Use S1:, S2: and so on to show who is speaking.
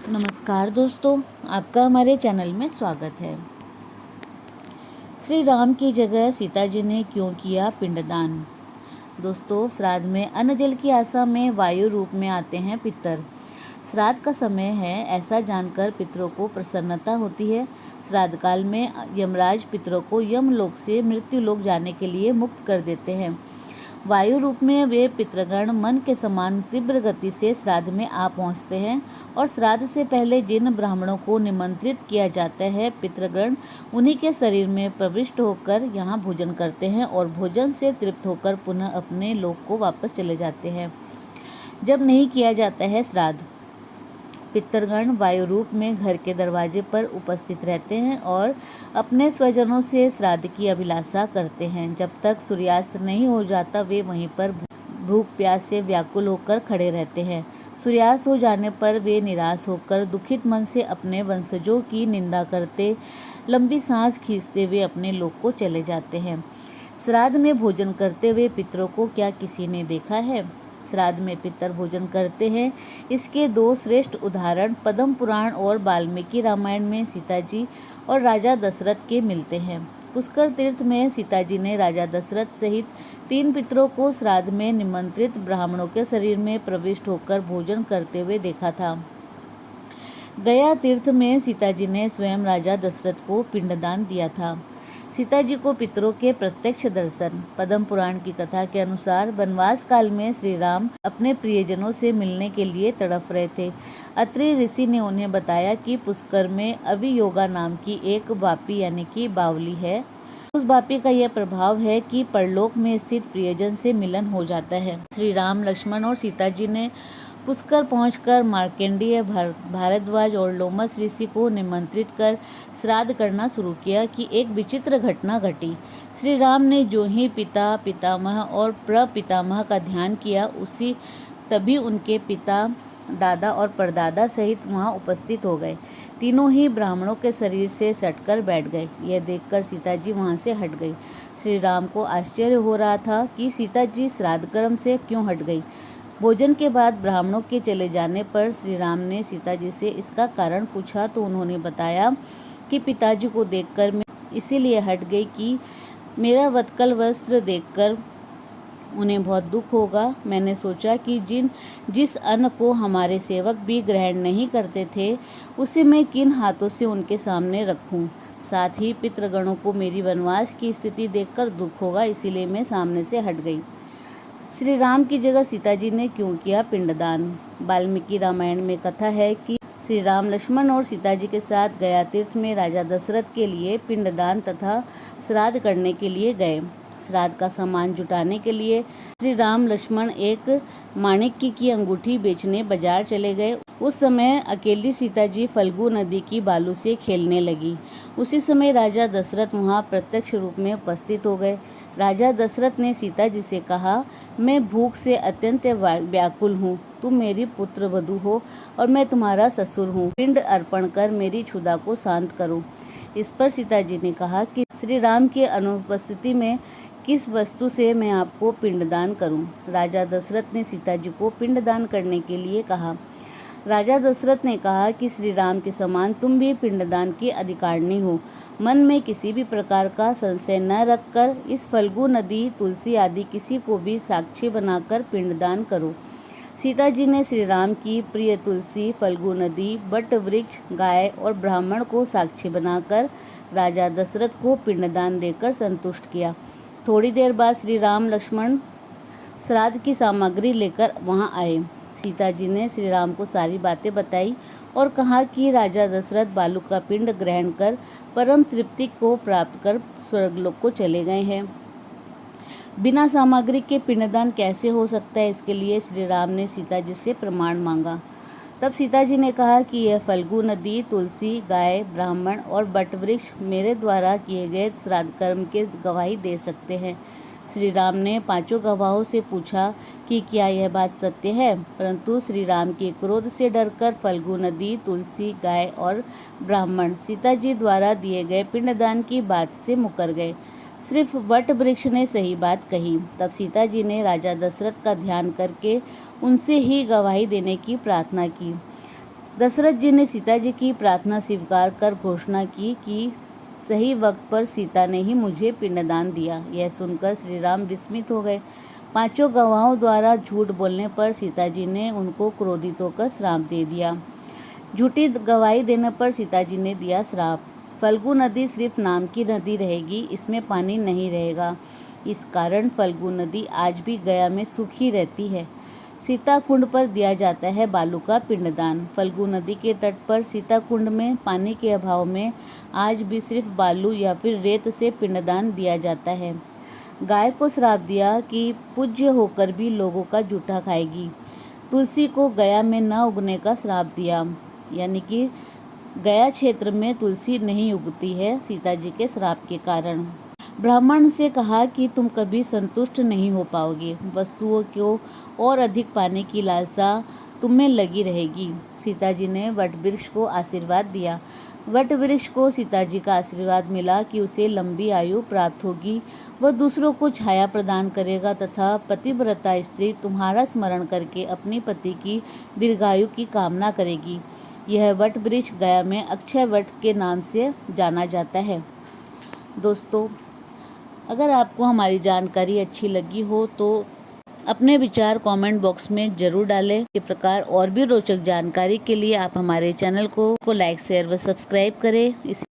S1: नमस्कार दोस्तों, आपका हमारे चैनल में स्वागत है। श्री राम की जगह सीता जी ने क्यों किया पिंडदान। दोस्तों, श्राद्ध में अन्न जल की आशा में वायु रूप में आते हैं पितर। श्राद्ध का समय है, ऐसा जानकर पितरों को प्रसन्नता होती है। श्राद्ध काल में यमराज पितरों को यमलोक से मृत्यु लोक जाने के लिए मुक्त कर देते हैं। वायु रूप में वे पितृगण मन के समान तीव्र गति से श्राद्ध में आ पहुंचते हैं और श्राद्ध से पहले जिन ब्राह्मणों को निमंत्रित किया जाता है, पितृगण उन्हीं के शरीर में प्रविष्ट होकर यहाँ भोजन करते हैं और भोजन से तृप्त होकर पुनः अपने लोक को वापस चले जाते हैं। जब नहीं किया जाता है श्राद्ध, पितृगण वायु रूप में घर के दरवाजे पर उपस्थित रहते हैं और अपने स्वजनों से श्राद्ध की अभिलाषा करते हैं। जब तक सूर्यास्त नहीं हो जाता वे वहीं पर भूख प्यास से व्याकुल होकर खड़े रहते हैं। सूर्यास्त हो जाने पर वे निराश होकर दुखित मन से अपने वंशजों की निंदा करते, लंबी सांस खींचते हुए अपने लोक को चले जाते हैं। श्राद्ध में भोजन करते हुए पितरों को क्या किसी ने देखा है? श्राद्ध में पितर भोजन करते हैं, इसके दो श्रेष्ठ उदाहरण पद्म पुराण और वाल्मीकि रामायण में सीता जी और राजा दशरथ के मिलते हैं। पुष्कर तीर्थ में सीता जी ने राजा दशरथ सहित 3 पितरों को श्राद्ध में निमंत्रित ब्राह्मणों के शरीर में प्रविष्ट होकर भोजन करते हुए देखा था। गया तीर्थ में सीता जी ने स्वयं राजा दशरथ को पिंडदान दिया था। सीता जी को पितरों के प्रत्यक्ष दर्शन। पद्म पुराण की कथा के अनुसार वनवास काल में श्री राम अपने प्रियजनों से मिलने के लिए तड़प रहे थे। अत्रि ऋषि ने उन्हें बताया कि पुष्कर में अवियोगा नाम की एक वापी यानी कि बावली है। उस वापी का यह प्रभाव है कि परलोक में स्थित प्रियजन से मिलन हो जाता है। श्री राम, लक्ष्मण और सीता जी ने पुष्कर पहुंचकर मार्कंडेय, भारद्वाज और लोमस ऋषि को निमंत्रित कर श्राद्ध करना शुरू किया कि एक विचित्र घटना घटी। श्री राम ने जो ही पिता, पितामह और प्रपितामह का ध्यान किया, तभी उनके पिता, दादा और परदादा सहित वहां उपस्थित हो गए। तीनों ही ब्राह्मणों के शरीर से सटकर बैठ गए। यह देखकर सीता जी वहां से हट गई। श्री राम को आश्चर्य हो रहा था कि सीता जी श्राद्ध कर्म से क्यों हट गई। भोजन के बाद ब्राह्मणों के चले जाने पर श्री राम ने सीता जी से इसका कारण पूछा तो उन्होंने बताया कि पिताजी को देखकर मैं इसीलिए हट गई कि मेरा वत्कल वस्त्र देखकर उन्हें बहुत दुख होगा। मैंने सोचा कि जिस अन्न को हमारे सेवक भी ग्रहण नहीं करते थे, उसे मैं किन हाथों से उनके सामने रखूं। साथ ही पितृगणों को मेरी वनवास की स्थिति देखकर दुख होगा, इसीलिए मैं सामने से हट गई। श्री राम की जगह सीता जी ने क्यों किया पिंडदान। वाल्मीकि रामायण में कथा है कि श्री राम, लक्ष्मण और सीता जी के साथ गया तीर्थ में राजा दशरथ के लिए पिंडदान तथा श्राद्ध करने के लिए गए। श्राद्ध का सामान जुटाने के लिए श्री राम, लक्ष्मण एक माणिक्य की अंगूठी बेचने बाजार चले गए। उस समय अकेली सीता जी फल्गु नदी की बालू से खेलने लगी। उसी समय राजा दशरथ वहां प्रत्यक्ष रूप में उपस्थित हो गए। राजा दशरथ ने सीता जी से कहा, मैं भूख से अत्यंत व्याकुल हूँ, तुम मेरी पुत्र वधू हो और मैं तुम्हारा ससुर हूँ। पिंड अर्पण कर मेरी क्षुधा को शांत करो। इस पर सीता जी ने कहा कि श्री राम की अनुपस्थिति में किस वस्तु से मैं आपको पिंडदान करूं। राजा दशरथ ने सीता जी को पिंडदान करने के लिए कहा। राजा दशरथ ने कहा कि श्री राम के समान तुम भी पिंडदान की अधिकारिणी हो। मन में किसी भी प्रकार का संशय न रखकर इस फल्गु नदी, तुलसी आदि किसी को भी साक्षी बनाकर पिंडदान करो। सीता जी ने श्री राम की प्रिय तुलसी, फल्गु नदी, बट वृक्ष, गाय और ब्राह्मण को साक्षी बनाकर राजा दशरथ को पिंडदान देकर संतुष्ट किया। थोड़ी देर बाद श्री राम, लक्ष्मण श्राद्ध की सामग्री लेकर वहां आए। सीता जी ने श्री राम को सारी बातें बताई और कहा कि राजा दशरथ बालू का पिंड ग्रहण कर परम तृप्ति को प्राप्त कर स्वर्गलोक को चले गए हैं। बिना सामग्री के पिंडदान कैसे हो सकता है, इसके लिए श्री राम ने सीता जी से प्रमाण मांगा। तब सीता जी ने कहा कि यह फल्गु नदी, तुलसी, गाय, ब्राह्मण और बट वृक्ष मेरे द्वारा किए गए श्राद्ध कर्म के गवाही दे सकते हैं। श्री राम ने 5 गवाहों से पूछा कि क्या यह बात सत्य है, परंतु श्री राम के क्रोध से डरकर फल्गु नदी, तुलसी, गाय और ब्राह्मण सीता जी द्वारा दिए गए पिंडदान की बात से मुकर गए। सिर्फ वट वृक्ष ने सही बात कही। तब सीता जी ने राजा दशरथ का ध्यान करके उनसे ही गवाही देने की प्रार्थना की। दशरथ जी ने सीता जी की प्रार्थना स्वीकार कर घोषणा की कि सही वक्त पर सीता ने ही मुझे पिंडदान दिया। यह सुनकर श्री राम विस्मित हो गए। 5 गवाहों द्वारा झूठ बोलने पर सीता जी ने उनको क्रोधित होकर श्राप दे दिया। झूठी गवाही देने पर सीता जी ने दिया श्राप। फल्गु नदी सिर्फ नाम की नदी रहेगी, इसमें पानी नहीं रहेगा। इस कारण फल्गु नदी आज भी गया में सूखी रहती है। सीता कुंड पर दिया जाता है बालू का पिंडदान। फल्गु नदी के तट पर सीता कुंड में पानी के अभाव में आज भी सिर्फ बालू या फिर रेत से पिंडदान दिया जाता है। गाय को श्राप दिया कि पूज्य होकर भी लोगों का जूठा खाएगी। तुलसी को गया में न उगने का श्राप दिया, यानी कि गया क्षेत्र में तुलसी नहीं उगती है सीता जी के श्राप के कारण। ब्राह्मण से कहा कि तुम कभी संतुष्ट नहीं हो पाओगे, वस्तुओं को और अधिक पाने की लालसा तुम्हें लगी रहेगी। सीता जी ने वट वृक्ष को आशीर्वाद दिया। वट वृक्ष को सीता जी का आशीर्वाद मिला कि उसे लंबी आयु प्राप्त होगी, वह दूसरों को छाया प्रदान करेगा तथा पतिव्रता स्त्री तुम्हारा स्मरण करके अपनी पति की दीर्घायु की कामना करेगी। यह वट वृक्ष गया में अक्षय वट के नाम से जाना जाता है। दोस्तों, अगर आपको हमारी जानकारी अच्छी लगी हो तो अपने विचार कमेंट बॉक्स में ज़रूर डालें। इस प्रकार और भी रोचक जानकारी के लिए आप हमारे चैनल को लाइक शेयर व सब्सक्राइब करें।